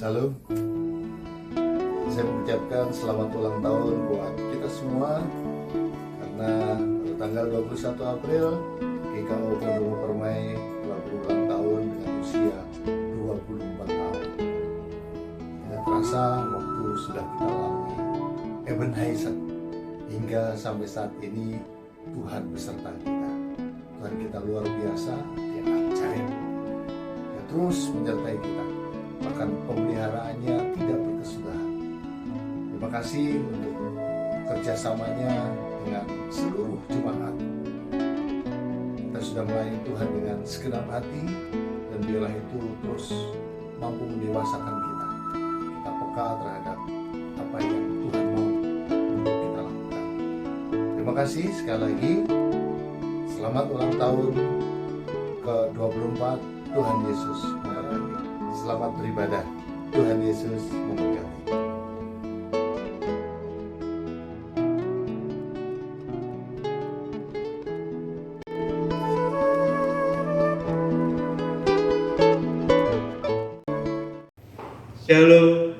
Shalom. Saya mengucapkan selamat ulang tahun buat kita semua, karena pada tanggal 21 April GKO Pondok Permai telah berulang tahun dengan usia 24 tahun. Tidak terasa waktu sudah kita lalui Ebenezer, hingga sampai saat ini Tuhan beserta kita. Tuhan kita luar biasa, Dia ajaib, Dia terus menyertai kita, bahkan pemeliharaannya tidak berkesudahan. Terima kasih untuk kerjasamanya dengan seluruh jemaat. Kita sudah melayani Tuhan dengan segenap hati, dan biarlah itu terus mampu mendewasakan kita. Kita peka terhadap apa yang Tuhan mau untuk kita lakukan. Terima kasih sekali lagi. Selamat ulang tahun ke-24. Tuhan Yesus memberkati. Selamat beribadah. Tuhan Yesus memberkati. Shalom,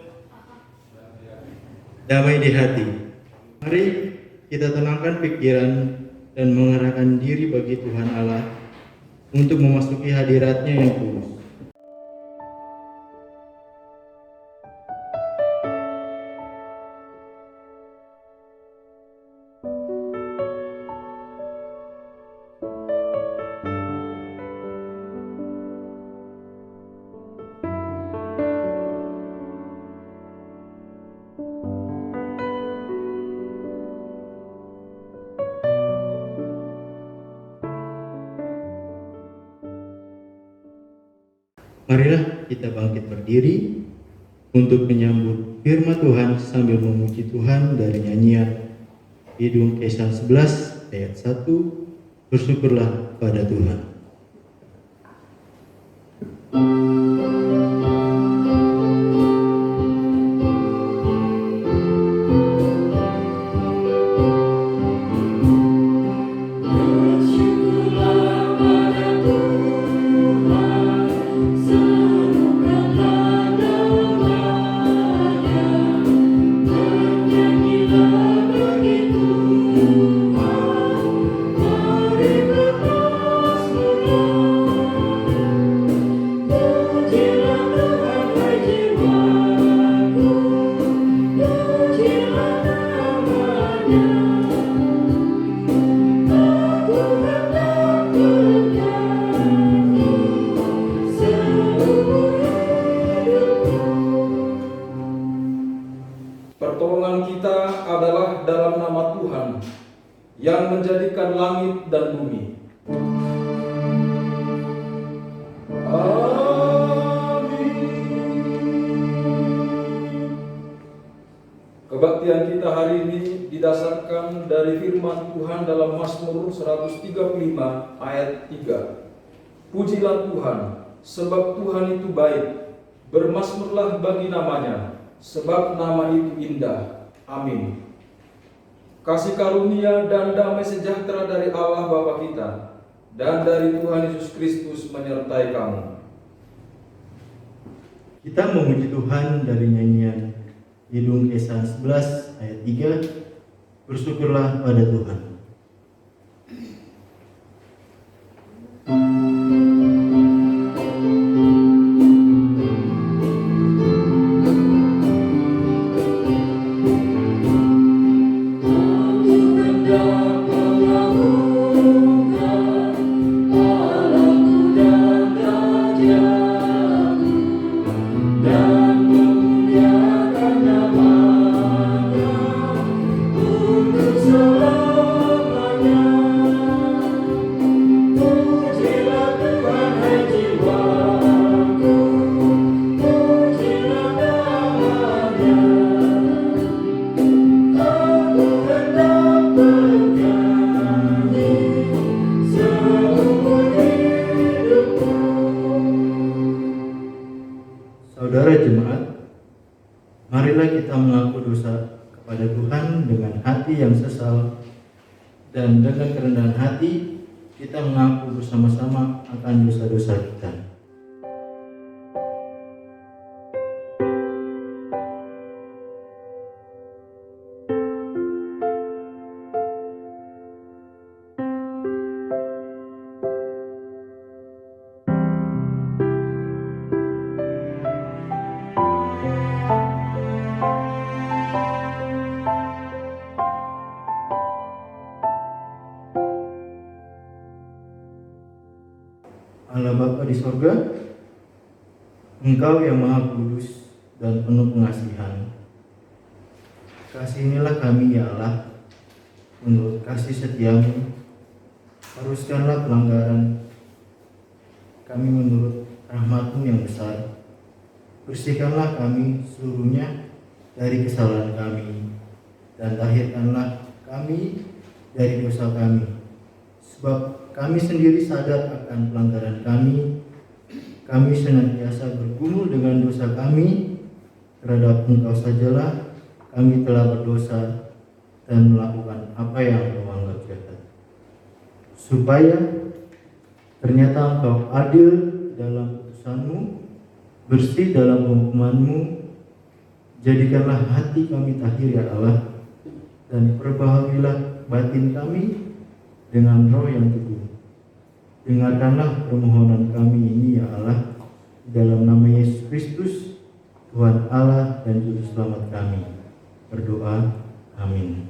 damai di hati. Mari kita tenangkan pikiran dan mengarahkan diri bagi Tuhan Allah untuk memasuki hadirat-Nya yang kudus. Marilah kita bangkit berdiri untuk menyambut firman Tuhan sambil memuji Tuhan dari nyanyian Kidung Kisah 11 ayat 1, bersyukurlah pada Tuhan. Pertolongan kita adalah dalam nama Tuhan yang menjadikan langit dan bumi. Amin. Kebaktian kita hari ini didasarkan dari firman Tuhan dalam Mazmur 135 ayat 3. Pujilah Tuhan, sebab Tuhan itu baik. Bermazmurlah bagi namanya, sebab nama itu indah. Amin. Kasih karunia dan damai sejahtera dari Allah Bapa kita dan dari Tuhan Yesus Kristus menyertai kamu. Kita memuji Tuhan dari nyanyian Kidung Kisah 11 ayat 3, bersyukurlah pada Tuhan. Saudara jemaat, marilah kita mengaku dosa kepada Tuhan dengan hati yang sesal, dan dengan kerendahan hati kita mengaku bersama-sama akan dosa-dosa kita. Allah Bapa di sorga, Engkau yang Maha Kudus dan penuh pengasihan. Kasihanilah kami ya Allah, menurut kasih setiamu, haruskanlah pelanggaran kami menurut rahmat-Mu yang besar. Bersihkanlah kami seluruhnya dari kesalahan kami, dan tahirkanlah kami dari dosa kami. Sebab kami sendiri sadar akan pelanggaran kami. Kami senantiasa bergumul dengan dosa kami. Terhadap Engkau sajalah kami telah berdosa dan melakukan apa yang Kau anggap jahat. Supaya ternyata Engkau adil dalam putusan-Mu, bersih dalam penghukuman-Mu. Jadikanlah hati kami tahir ya Allah, dan perbahagilah batin kami dengan roh yang teguh. Dengarkanlah permohonan kami ini ya Allah, dalam nama Yesus Kristus, Tuhan Allah dan Juru Selamat kami. Berdoa, amin.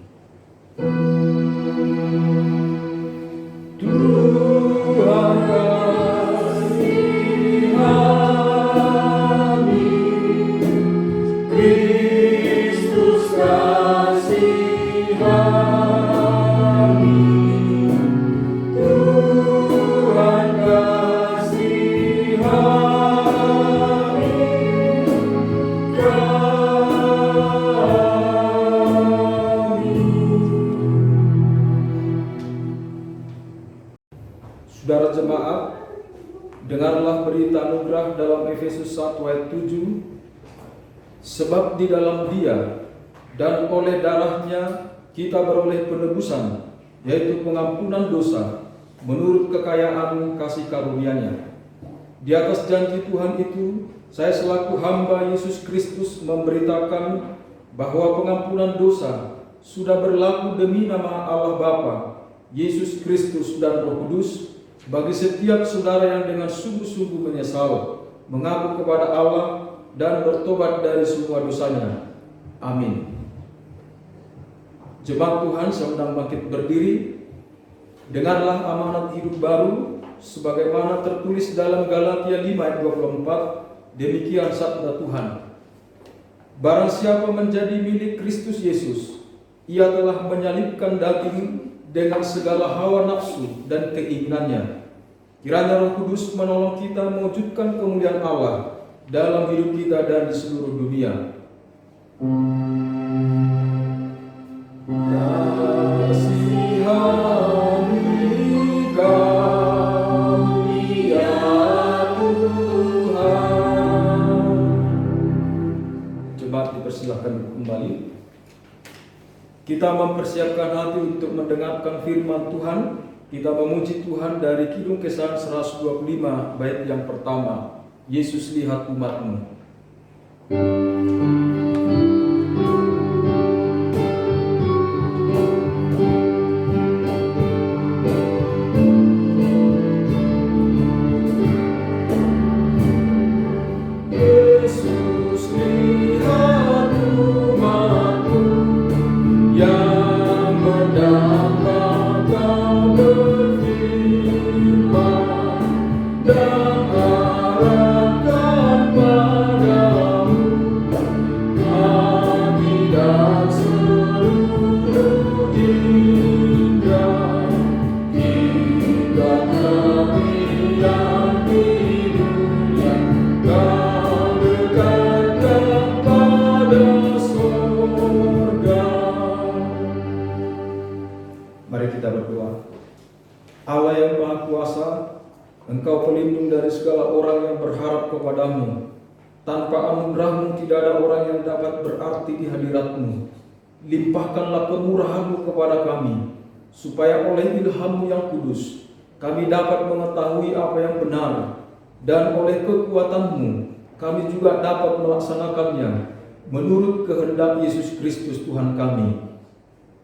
Tuhan kasihani, Kristus kasihani, Tuhan kasihani kami. Saudara jemaat, dengarlah berita anugerah dalam Efesus 1 ayat 7. Sebab di dalam Dia dan oleh darahnya kita beroleh penebusan, yaitu pengampunan dosa, menurut kekayaan kasih karunia-Nya. Di atas janji Tuhan itu, saya selaku hamba Yesus Kristus memberitakan bahwa pengampunan dosa sudah berlaku demi nama Allah Bapa, Yesus Kristus dan Roh Kudus, bagi setiap saudara yang dengan sungguh-sungguh menyesal, mengaku kepada Allah dan bertobat dari semua dosanya. Amin. Jemaat Tuhan sedang bangkit berdiri. Dengarlah amanat hidup baru sebagaimana tertulis dalam Galatia 5 ayat 24. Demikian sabda Tuhan. Barang siapa menjadi milik Kristus Yesus, ia telah menyalibkan daging dengan segala hawa nafsu dan keinginannya. Kiranya Roh Kudus menolong kita mewujudkan kemuliaan Allah dalam hidup kita dan di seluruh dunia. Kasihani kami ya Tuhan. Jemaat dipersilakan kembali. Kita mempersiapkan hati untuk mendengarkan firman Tuhan. Kita memuji Tuhan dari Kidung Kesahan 125 bait yang pertama. Yesus lihat umat-Mu. Yesus lihat umat-Mu yang mendapat Kau berfirman dan harapkan padamu, kami dan seluruh hingga kami yang di dunia, Kau dekatkan pada surga. Mari kita berdoa. Allah yang Maha Kuasa, Engkau pelindung dari segala orang yang berharap kepadamu. Tanpa anugerah-Mu tidak ada orang yang dapat berarti di hadirat-Mu. Limpahkanlah kemurahan-Mu kepada kami, supaya oleh ilham-Mu yang kudus, kami dapat mengetahui apa yang benar, dan oleh kekuatan-Mu, kami juga dapat melaksanakannya, menurut kehendak Yesus Kristus Tuhan kami.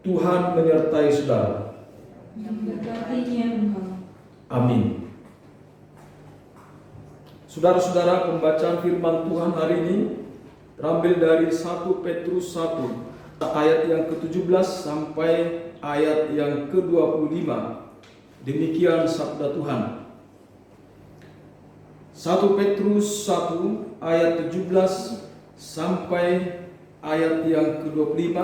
Tuhan menyertai saudara. Amin. Saudara-saudara, pembacaan firman Tuhan hari ini terambil dari 1 Petrus 1 ayat yang ke-17 sampai ayat yang ke-25. Demikian sabda Tuhan. 1 Petrus 1 ayat 17 sampai ayat yang ke-25.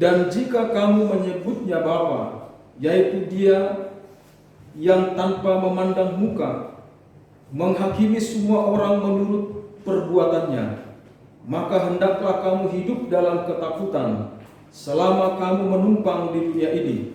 Dan jika kamu menyebutnya Bapa, yaitu Dia yang tanpa memandang muka menghakimi semua orang menurut perbuatannya, maka hendaklah kamu hidup dalam ketakutan selama kamu menumpang di dunia ini.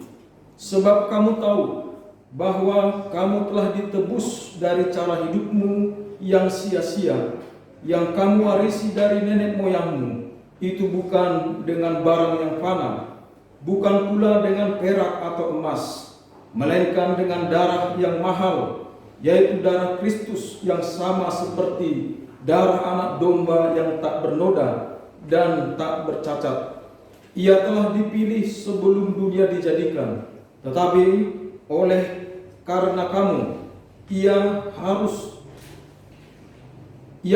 Sebab kamu tahu bahwa kamu telah ditebus dari cara hidupmu yang sia-sia, yang kamu warisi dari nenek moyangmu. Itu bukan dengan barang yang fana, bukan pula dengan perak atau emas, melainkan dengan darah yang mahal, yaitu darah Kristus yang sama seperti darah anak domba yang tak bernoda dan tak bercacat. Ia telah dipilih sebelum dunia dijadikan, tetapi oleh karena kamu, ia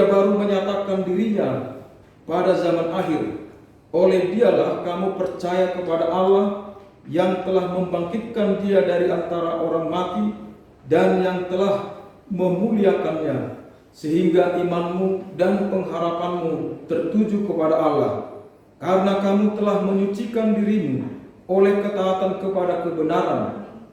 baru menyatakan dirinya pada zaman akhir. Oleh Dialah kamu percaya kepada Allah yang telah membangkitkan Dia dari antara orang mati dan yang telah memuliakannya, sehingga imanmu dan pengharapanmu tertuju kepada Allah. Karena kamu telah menyucikan dirimu oleh ketaatan kepada kebenaran,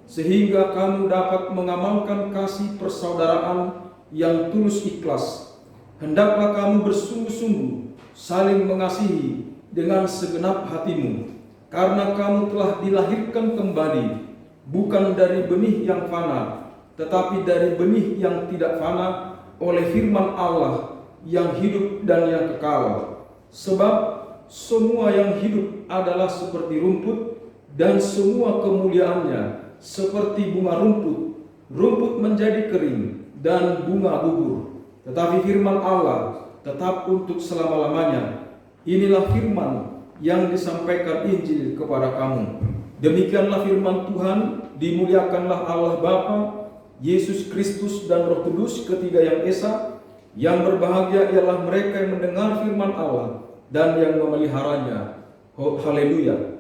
sehingga kamu dapat mengamalkan kasih persaudaraan yang tulus ikhlas. Hendaklah kamu bersungguh-sungguh saling mengasihi dengan segenap hatimu, karena kamu telah dilahirkan kembali, bukan dari benih yang fana, tetapi dari benih yang tidak fana, oleh firman Allah yang hidup dan yang kekal. Sebab semua yang hidup adalah seperti rumput, dan semua kemuliaannya seperti bunga rumput. Rumput menjadi kering dan bunga gugur, tetapi firman Allah tetap untuk selama-lamanya. Inilah firman yang disampaikan Injil kepada kamu. Demikianlah firman Tuhan. Dimuliakanlah Allah Bapa, Yesus Kristus dan Roh Kudus, ketiga yang esa. Yang berbahagia ialah mereka yang mendengar firman Allah dan yang memeliharanya. Haleluya.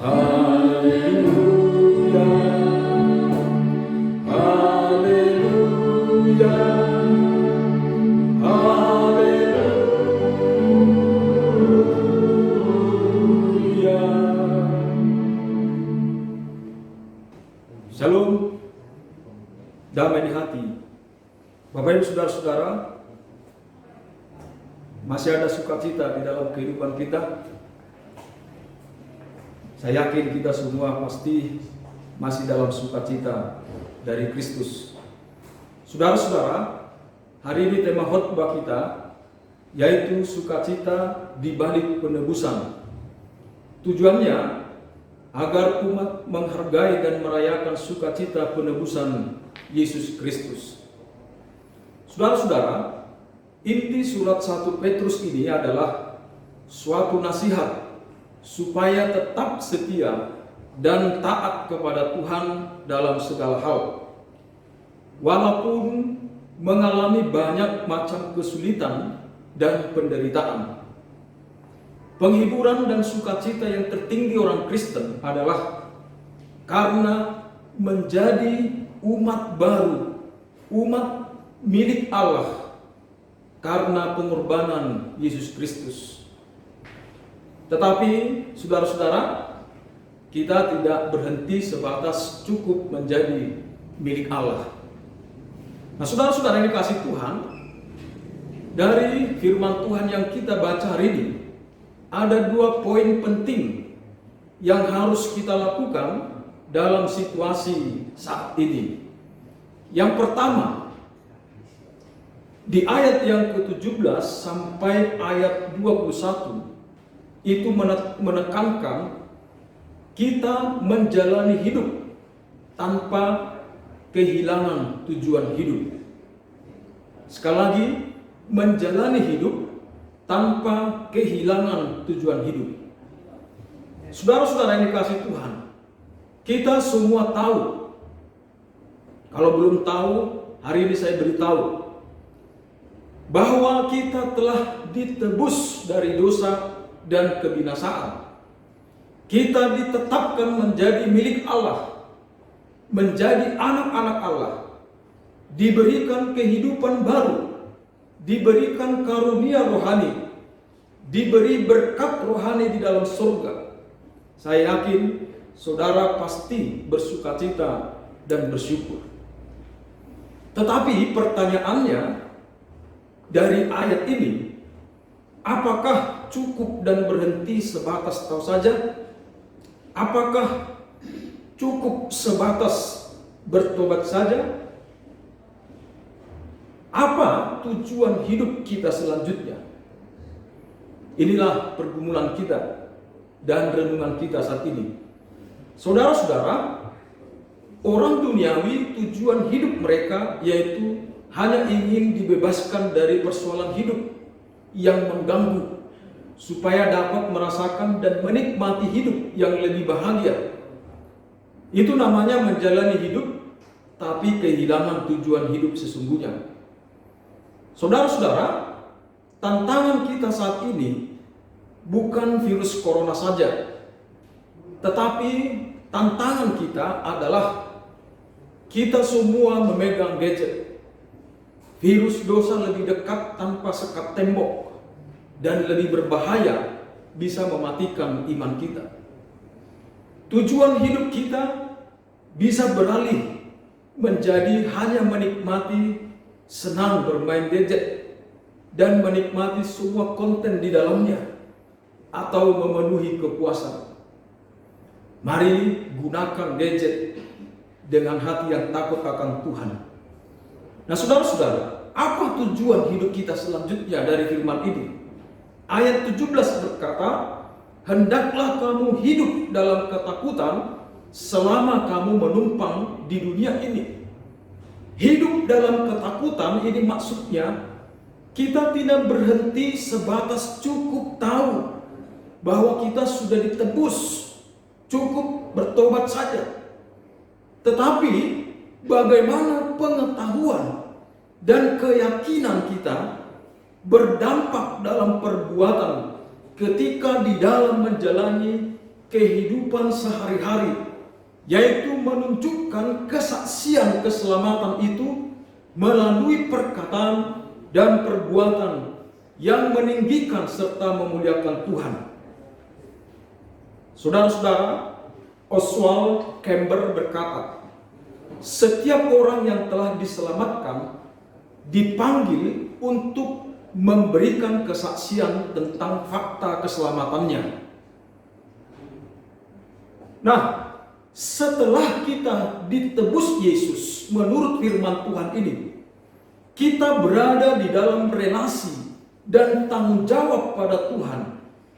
Haleluya. Haleluya. Haleluya. Shalom. Damai di hati. Bapak Ibu saudara-saudara, masih ada sukacita di dalam kehidupan kita. Saya yakin kita semua pasti masih dalam sukacita dari Kristus. Saudara-saudara, hari ini tema khotbah kita yaitu sukacita di balik penebusan. Tujuannya agar umat menghargai dan merayakan sukacita penebusan Yesus Kristus. Saudara-saudara, inti surat 1 Petrus ini adalah suatu nasihat supaya tetap setia dan taat kepada Tuhan dalam segala hal. Walaupun mengalami banyak macam kesulitan dan penderitaan. Penghiburan dan sukacita yang tertinggi orang Kristen adalah karena menjadi umat baru, umat milik Allah karena pengorbanan Yesus Kristus. Tetapi saudara-saudara, kita tidak berhenti sebatas cukup menjadi milik Allah. Nah, saudara-saudara yang dikasih Tuhan, dari firman Tuhan yang kita baca hari ini, ada 2 poin penting yang harus kita lakukan dalam situasi saat ini. Yang pertama, di ayat yang ke-17 sampai ayat 21 itu menekankan kita menjalani hidup tanpa kehilangan tujuan hidup. Sekali lagi, menjalani hidup tanpa kehilangan tujuan hidup. Saudara-saudara yang dikasih Tuhan, kita semua tahu. Kalau belum tahu, hari ini saya beritahu bahwa kita telah ditebus dari dosa dan kebinasaan. Kita ditetapkan menjadi milik Allah. menjadi anak-anak Allah, diberikan kehidupan baru, diberikan karunia rohani, diberi berkat rohani di dalam surga. Saya yakin saudara pasti bersukacita dan bersyukur. Tetapi pertanyaannya, dari ayat ini, apakah cukup dan berhenti sebatas tahu saja? Apakah cukup sebatas bertobat saja? Apa tujuan hidup kita selanjutnya? Inilah pergumulan kita dan renungan kita saat ini. Saudara-saudara, orang duniawi tujuan hidup mereka yaitu hanya ingin dibebaskan dari persoalan hidup yang mengganggu, supaya dapat merasakan dan menikmati hidup yang lebih bahagia. Itu namanya menjalani hidup, tapi kehilangan tujuan hidup sesungguhnya. Saudara-saudara, tantangan kita saat ini bukan virus corona saja, tetapi tantangan kita adalah kita semua memegang gadget. Virus dosa lebih dekat tanpa sekat tembok dan lebih berbahaya, bisa mematikan iman kita. Tujuan hidup kita bisa beralih menjadi hanya menikmati senang bermain gadget dan menikmati semua konten di dalamnya atau memenuhi kepuasan. Mari gunakan gadget dengan hati yang takut akan Tuhan. Nah, saudara-saudara, apa tujuan hidup kita selanjutnya dari firman ini? Ayat 17 berkata, hendaklah kamu hidup dalam ketakutan selama kamu menumpang di dunia ini. Hidup dalam ketakutan ini maksudnya kita tidak berhenti sebatas cukup tahu bahwa kita sudah ditebus, cukup bertobat saja. Tetapi bagaimana pengetahuan dan keyakinan kita berdampak dalam perbuatan ketika di dalam menjalani kehidupan sehari-hari, yaitu menunjukkan kesaksian keselamatan itu melalui perkataan dan perbuatan yang meninggikan serta memuliakan Tuhan. Saudara-saudara, Oswald Chambers berkata, setiap orang yang telah diselamatkan dipanggil untuk memberikan kesaksian tentang fakta keselamatannya. Nah, setelah kita ditebus Yesus menurut firman Tuhan ini, kita berada di dalam relasi dan tanggung jawab pada Tuhan,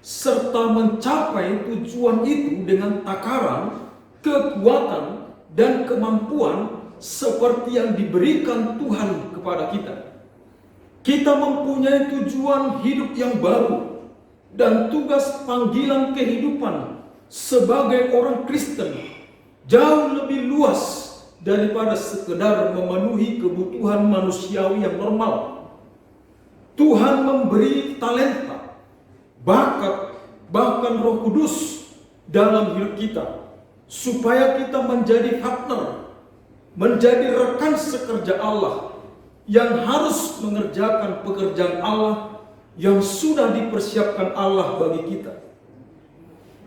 serta mencapai tujuan itu dengan takaran, kekuatan, dan kemampuan seperti yang diberikan Tuhan kepada kita. Kita mempunyai tujuan hidup yang baru dan tugas panggilan kehidupan sebagai orang Kristen jauh lebih luas daripada sekedar memenuhi kebutuhan manusiawi yang normal. Tuhan memberi talenta, bakat, bahkan Roh Kudus dalam hidup kita, supaya kita menjadi partner, menjadi rekan sekerja Allah yang harus mengerjakan pekerjaan Allah yang sudah dipersiapkan Allah bagi kita.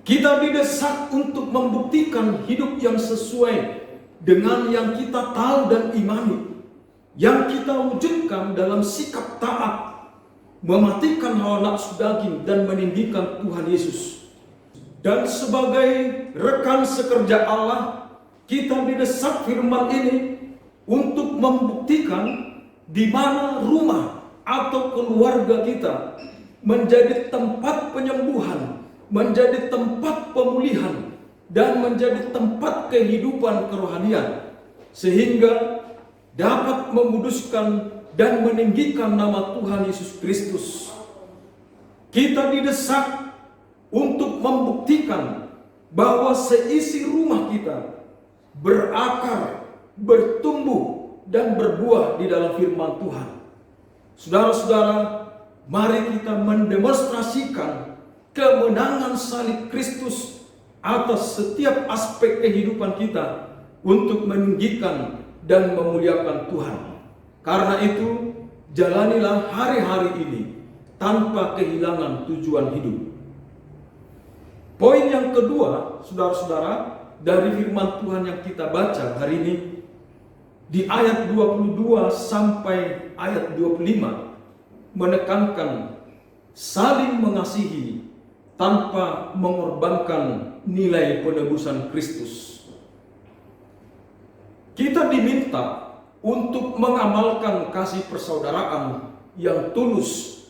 Kita didesak untuk membuktikan hidup yang sesuai dengan yang kita tahu dan imani, yang kita wujudkan dalam sikap taat, mematikan hawa nafsu daging dan meninggikan Tuhan Yesus. Dan sebagai rekan sekerja Allah, kita didesak firman ini untuk membuktikan di mana rumah atau keluarga kita menjadi tempat penyembuhan, menjadi tempat pemulihan, dan menjadi tempat kehidupan kerohanian, sehingga dapat menguduskan dan meninggikan nama Tuhan Yesus Kristus. Kita didesak untuk membuktikan bahwa seisi rumah kita berakar, bertumbuh, dan berbuah di dalam firman Tuhan. Saudara-saudara, mari kita mendemonstrasikan kemenangan salib Kristus atas setiap aspek kehidupan kita untuk meninggikan dan memuliakan Tuhan. Karena itu, jalanilah hari-hari ini tanpa kehilangan tujuan hidup. Poin yang kedua, saudara-saudara, dari firman Tuhan yang kita baca hari ini, di ayat 22 sampai ayat 25, menekankan saling mengasihi tanpa mengorbankan nilai penebusan Kristus. Kita diminta untuk mengamalkan kasih persaudaraan yang tulus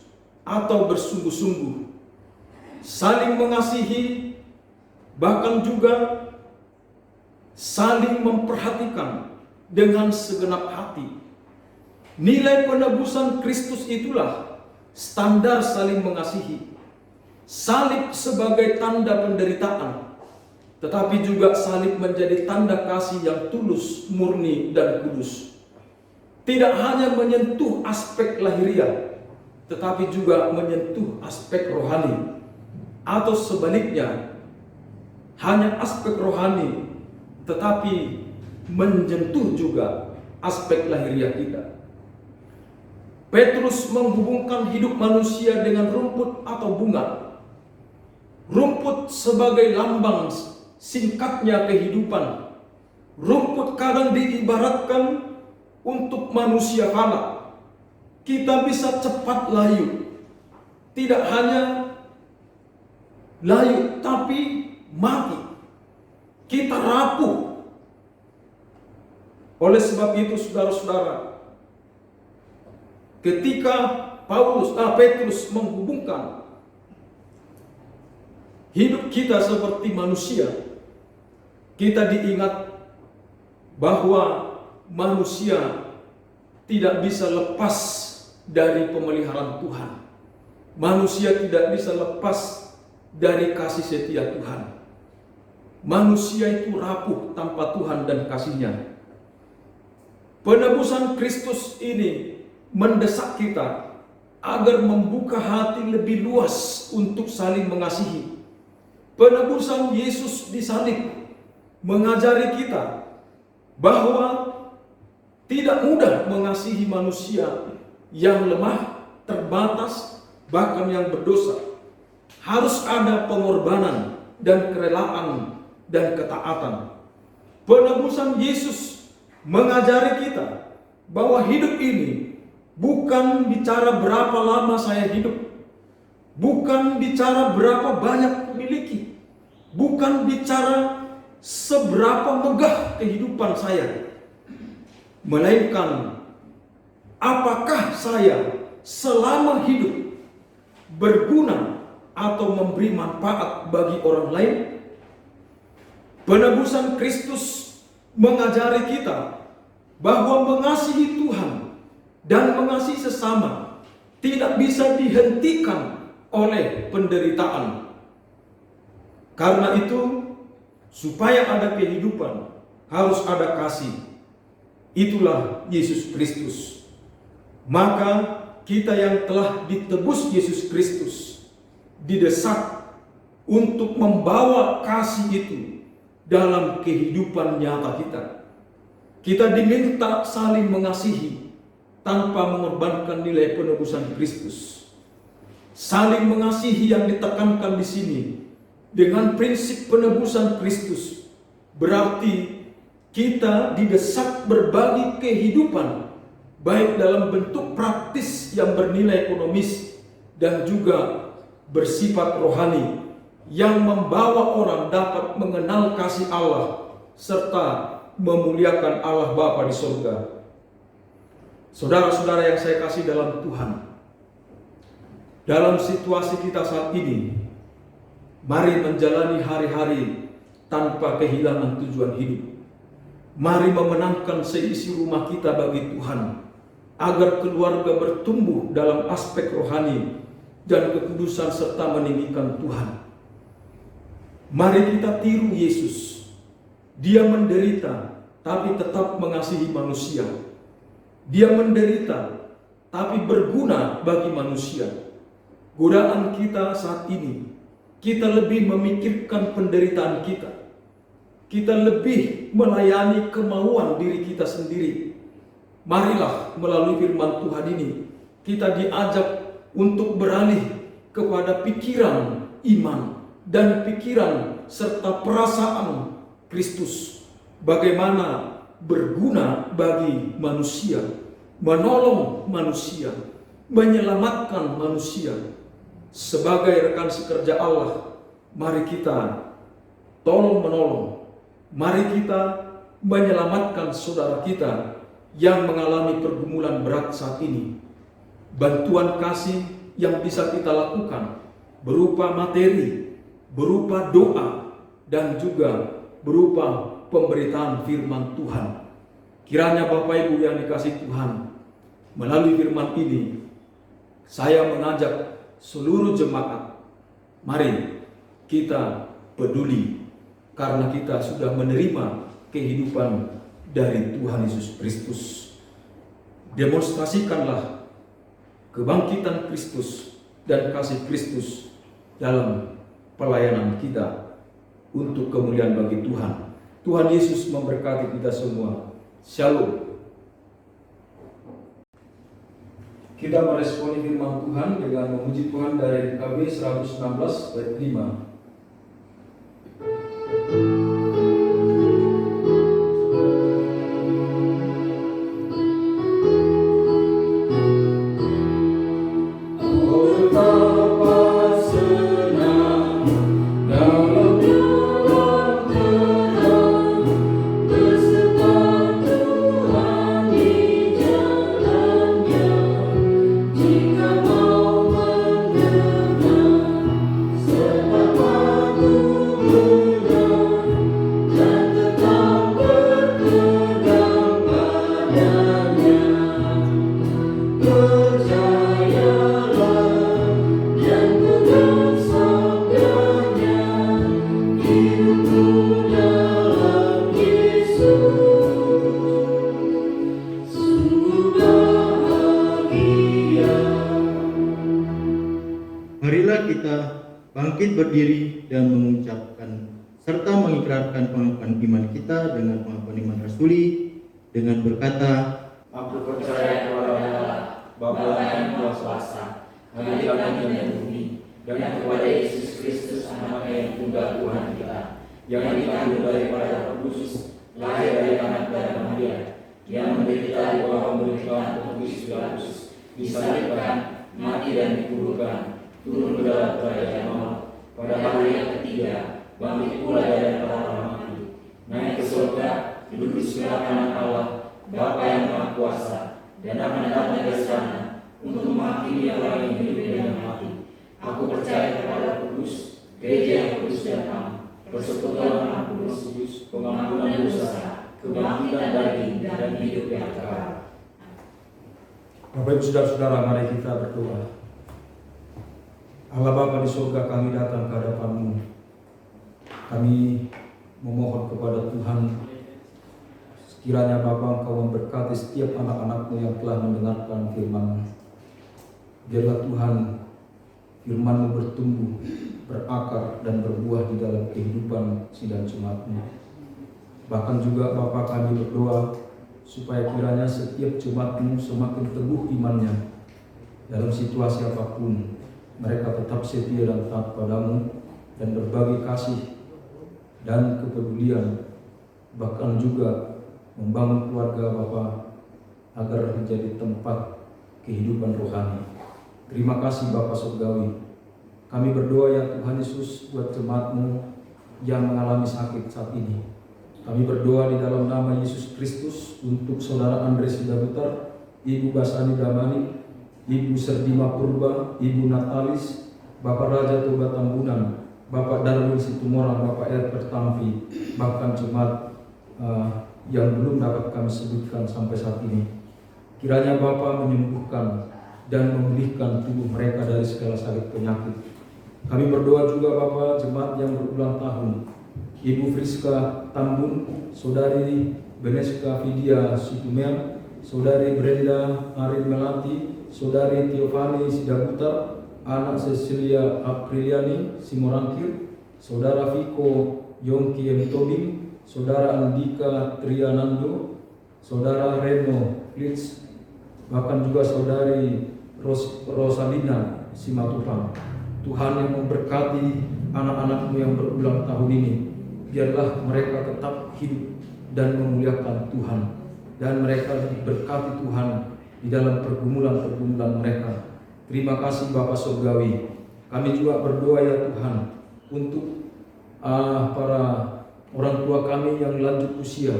atau bersungguh-sungguh, saling mengasihi, bahkan juga saling memperhatikan dengan segenap hati. Nilai penebusan Kristus itulah standar saling mengasihi. Salib sebagai tanda penderitaan, tetapi juga salib menjadi tanda kasih yang tulus, murni, dan kudus. Tidak hanya menyentuh aspek lahiriah, tetapi juga menyentuh aspek rohani. Atau sebaliknya, hanya aspek rohani, tetapi menyentuh juga aspek lahiriah kita. Petrus menghubungkan hidup manusia dengan rumput atau bunga. Rumput sebagai lambang singkatnya kehidupan. Rumput kadang diibaratkan untuk manusia fana. Kita bisa cepat layu. Tidak hanya layu, tapi mati. Kita rapuh. Oleh sebab itu, saudara-saudara, ketika Petrus menghubungkan hidup kita seperti manusia, kita diingat bahwa manusia tidak bisa lepas dari pemeliharaan Tuhan. Manusia tidak bisa lepas dari kasih setia Tuhan. Manusia itu rapuh tanpa Tuhan dan kasih-Nya. Penebusan Kristus ini mendesak kita agar membuka hati lebih luas untuk saling mengasihi. Penebusan Yesus di salib mengajari kita bahwa tidak mudah mengasihi manusia yang lemah, terbatas, bahkan yang berdosa. Harus ada pengorbanan dan kerelaan dan ketaatan. Penebusan Yesus mengajari kita bahwa hidup ini bukan bicara berapa lama saya hidup, bukan bicara berapa banyak memiliki, bukan bicara seberapa megah kehidupan saya, melainkan apakah saya selama hidup berguna atau memberi manfaat bagi orang lain. Penebusan Kristus mengajari kita bahwa mengasihi Tuhan dan mengasihi sesama tidak bisa dihentikan oleh penderitaan. Karena itu, supaya ada kehidupan, harus ada kasih. Itulah Yesus Kristus. Maka kita yang telah ditebus Yesus Kristus didesak untuk membawa kasih itu dalam kehidupan nyata kita. Kita diminta saling mengasihi tanpa mengorbankan nilai penebusan Kristus. Saling mengasihi yang ditekankan di sini dengan prinsip penebusan Kristus berarti kita didesak berbagi kehidupan, baik dalam bentuk praktis yang bernilai ekonomis dan juga bersifat rohani, yang membawa orang dapat mengenal kasih Allah serta memuliakan Allah Bapa di surga. Saudara-saudara yang saya kasih dalam Tuhan, dalam situasi kita saat ini, mari menjalani hari-hari tanpa kehilangan tujuan hidup. Mari memenangkan seisi rumah kita bagi Tuhan, agar keluarga bertumbuh dalam aspek rohani dan kekudusan serta meninggikan Tuhan. Mari kita tiru Yesus. Dia menderita tapi tetap mengasihi manusia. Dia menderita tapi berguna bagi manusia. Godaan kita saat ini, kita lebih memikirkan penderitaan kita. kita lebih melayani kemauan diri kita sendiri. Marilah melalui firman Tuhan ini kita diajak untuk beralih kepada pikiran iman dan pikiran serta perasaan Kristus. Bagaimana berguna bagi manusia, menolong manusia, menyelamatkan manusia. Sebagai rekan sekerja Allah, mari kita tolong menolong. Mari kita menyelamatkan saudara kita yang mengalami pergumulan berat saat ini. Bantuan kasih yang bisa kita lakukan berupa materi, berupa doa, dan juga berupa pemberitaan firman Tuhan. Kiranya Bapak Ibu yang dikasihi Tuhan, melalui firman ini saya mengajak seluruh jemaat, mari kita peduli karena kita sudah menerima kehidupan dari Tuhan Yesus Kristus. Demonstrasikanlah kebangkitan Kristus dan kasih Kristus dalam pelayanan kita untuk kemuliaan bagi Tuhan. Tuhan Yesus memberkati kita semua. Shalom. Kita meresponi firman Tuhan dengan memuji Tuhan dari KB 116 ayat 5. Marilah kita bangkit berdiri dan mengucapkan serta mengikrarkan pengakuan iman kita dengan pengakuan iman rasuli dengan berkata, Aku percaya kepada Allah, Bapa yang kuasa, Hari langit dan bumi, dan kepada Yesus Kristus, Anak yang tunggal Tuhan kita, yang dikandung daripada Roh Kudus, lahir dari anak darah Maria, yang menderita di bawah pemerintahan Pontius Pilatus, disalibkan, mati dan dikuburkan, turun ke dalam kerajaan maut, pada hari yang ketiga, bangkit pula dari orang mati, naik ke surga, duduk di sebelah kanan Allah, Bapa yang Maha Kuasa, dan akan datang ke sana untuk menghakimi orang yang hidup dan yang mati. Aku percaya kepada Kudus, gereja yang kudus dan am, persekutuan anak kudus, pengampunan dosa, kebangkitan daging dan hidup yang kekal. Bapak Ibu Saudara-saudara, mari kita berdoa. Allah Bapa di surga, kami datang ke hadapan-Mu. Kami memohon kepada Tuhan, sekiranya Bapa Engkau memberkati setiap anak-anak-Mu yang telah mendengarkan firman-Mu. Biarlah Tuhan firman-Mu bertumbuh, berakar dan berbuah di dalam kehidupan sidang jemaat-Mu. Bahkan juga Bapa kami berdoa supaya kiranya setiap jemaat-Mu semakin teguh imannya dalam situasi apapun. Mereka tetap setia dan taat padamu dan berbagi kasih dan kepedulian, bahkan juga membangun keluarga Bapa agar menjadi tempat kehidupan rohani. Terima kasih Bapa Surgawi. Kami berdoa ya Tuhan Yesus buat jemaat-Mu yang mengalami sakit saat ini. Kami berdoa di dalam nama Yesus Kristus untuk Saudara Andres Sidabutar, Ibu Basani Damani, Ibu Serdima Purba, Ibu Natalis, Bapak Raja Toba Tambunan, Bapak Darwin Situmorang, Bapak Edward Tamfi, bahkan jemaat yang belum dapat kami sebutkan sampai saat ini. Kiranya Bapa menyembuhkan dan memulihkan tubuh mereka dari segala sakit penyakit. Kami berdoa juga Bapa jemaat yang berulang tahun, Ibu Friska Tambun, Saudari Beneska Vidya Situmel, Saudari Brenda Arin Melati, Saudari Tiofani Sidabutar, anak Cecilia Apriliani Simorangkir, Saudara Viko Yongki M. Tobing, Saudara Andika Trianando, Saudara Reno Flitz, bahkan juga Saudari Rosalina Simatupang. Tuhan yang memberkati anak-anakmu yang berulang tahun ini, biarlah mereka tetap hidup dan memuliakan Tuhan, dan mereka diberkati Tuhan di dalam pergumulan-pergumulan mereka. Terima kasih Bapa Surgawi. Kami juga berdoa ya Tuhan untuk para orang tua kami yang lanjut usia,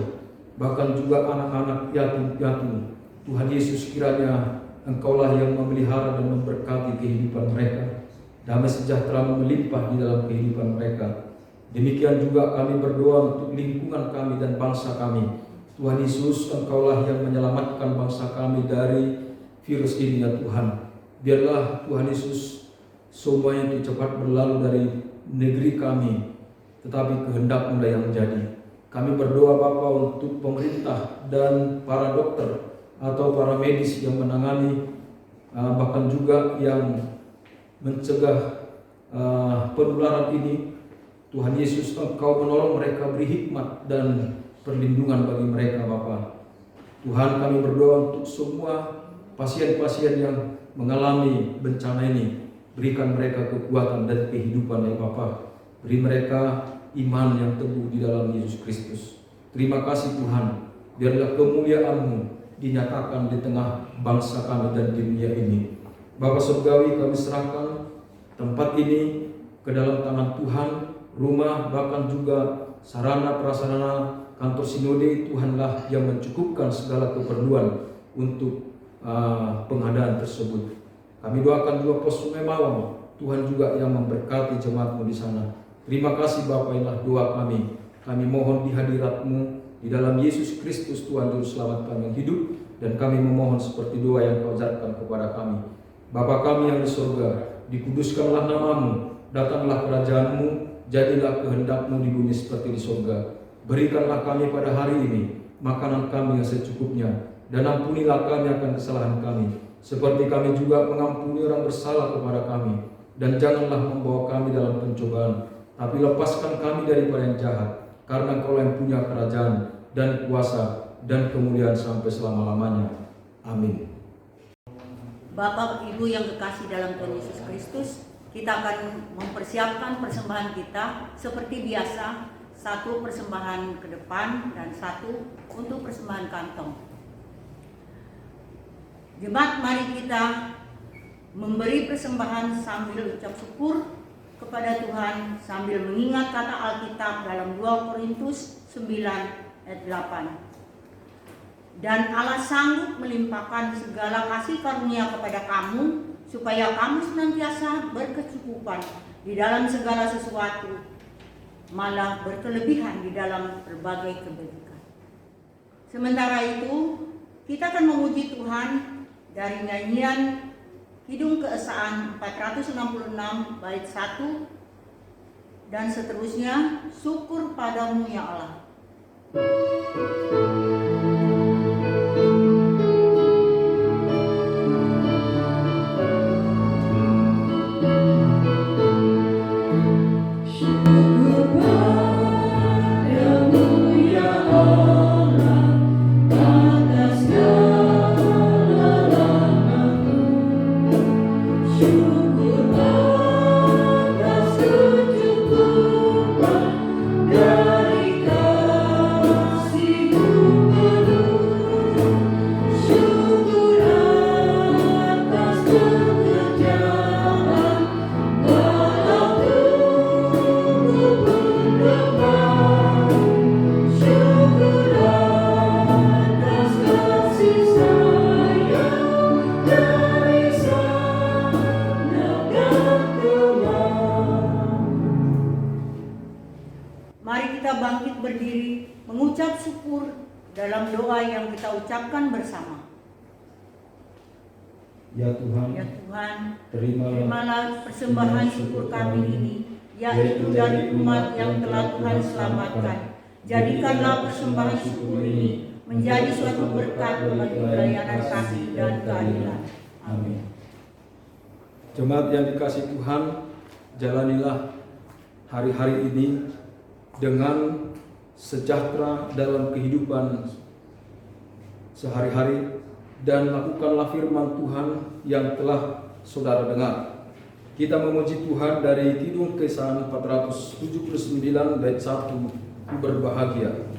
bahkan juga anak-anak yatim-yatim. Tuhan Yesus, kiranya Engkaulah yang memelihara dan memberkati kehidupan mereka. Damai sejahtera melimpah di dalam kehidupan mereka. Demikian juga kami berdoa untuk lingkungan kami dan bangsa kami. Tuhan Yesus, Engkaulah yang menyelamatkan bangsa kami dari virus ini ya Tuhan. Biarlah Tuhan Yesus semuanya itu cepat berlalu dari negeri kami, tetapi kehendak-Mu yang menjadi. Kami berdoa Bapa untuk pemerintah dan para dokter atau para medis yang menangani, bahkan juga yang mencegah penularan ini. Tuhan Yesus, Engkau menolong mereka, beri hikmat dan perlindungan bagi mereka Bapa. Tuhan, kami berdoa untuk semua pasien-pasien yang mengalami bencana ini. Berikan mereka kekuatan dan kehidupan ya Bapa. Beri mereka iman yang teguh di dalam Yesus Kristus. Terima kasih Tuhan. Biarlah kemuliaan-Mu dinyatakan di tengah bangsa kami dan di dunia ini. Bapa Surgawi, kami serahkan tempat ini ke dalam tangan Tuhan. Rumah, bahkan juga sarana prasarana kantor sinode, Tuhanlah yang mencukupkan segala keperluan untuk pengadaan tersebut. Kami doakan juga pos Sungai Mawang, Tuhan juga yang memberkati jemaat-Mu di sana. Terima kasih Bapa, inilah doa kami. Kami mohon di hadirat-Mu di dalam Yesus Kristus Tuhan Juru Selamat kami yang hidup, dan kami memohon seperti doa yang Kau ajarkan kepada kami. Bapa kami yang di surga, dikuduskanlah nama-Mu, datanglah kerajaan-Mu, jadilah kehendak-Mu di bumi seperti di surga. Berikanlah kami pada hari ini makanan kami yang secukupnya, dan ampunilah kami akan kesalahan kami, seperti kami juga mengampuni orang bersalah kepada kami. Dan janganlah membawa kami dalam pencobaan, tapi lepaskan kami daripada yang jahat, karena Engkau yang punya kerajaan dan kuasa dan kemuliaan sampai selama-lamanya. Amin. Bapak Ibu yang kekasih dalam Tuhan Yesus Kristus, kita akan mempersiapkan persembahan kita seperti biasa, satu persembahan ke depan dan satu untuk persembahan kantong. Jemaat, mari kita memberi persembahan sambil ucap syukur kepada Tuhan, sambil mengingat kata Alkitab dalam 2 Korintus 9 ayat 8. Dan Allah sanggup melimpahkan segala kasih karunia kepada kamu, supaya kamu senantiasa berkecukupan di dalam segala sesuatu, malah berkelebihan di dalam berbagai kebajikan. Sementara itu, kita akan memuji Tuhan dari nyanyian Kidung Keesaan 466 bait 1 dan seterusnya, Syukur Padamu ya Allah. Berdiri mengucap syukur dalam doa yang kita ucapkan bersama. Ya Tuhan, ya Tuhan, terimalah persembahan syukur kami ini, yaitu dari umat yang telah Tuhan selamatkan. Jadikanlah persembahan syukur ini menjadi suatu berkat bagi pelayanan kasih dan keadilan. Amin. Jemaat yang dikasih Tuhan, jalanilah hari-hari ini dengan sejahtera dalam kehidupan sehari-hari, dan lakukanlah firman Tuhan yang telah saudara dengar. Kita memuji Tuhan dari Kidung Kesan 479 bait 1, Ku berbahagia.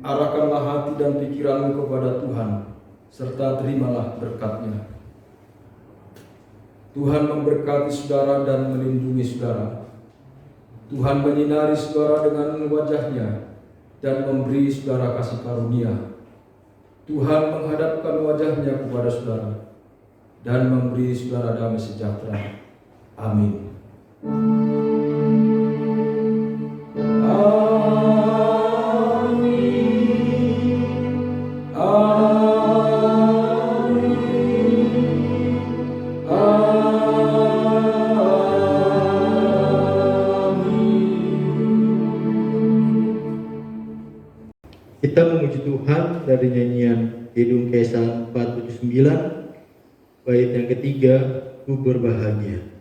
Arahkanlah hati dan pikiranmu kepada Tuhan, serta terimalah berkat-Nya. Tuhan memberkati saudara dan melindungi saudara. Tuhan menyinari saudara dengan wajah-Nya dan memberi saudara kasih karunia. Tuhan menghadapkan wajah-Nya kepada saudara dan memberi saudara damai sejahtera. Amin. Kita memuji Tuhan dari nyanyian Kidung Kesan 479 bait yang ketiga, Ku berbahagia.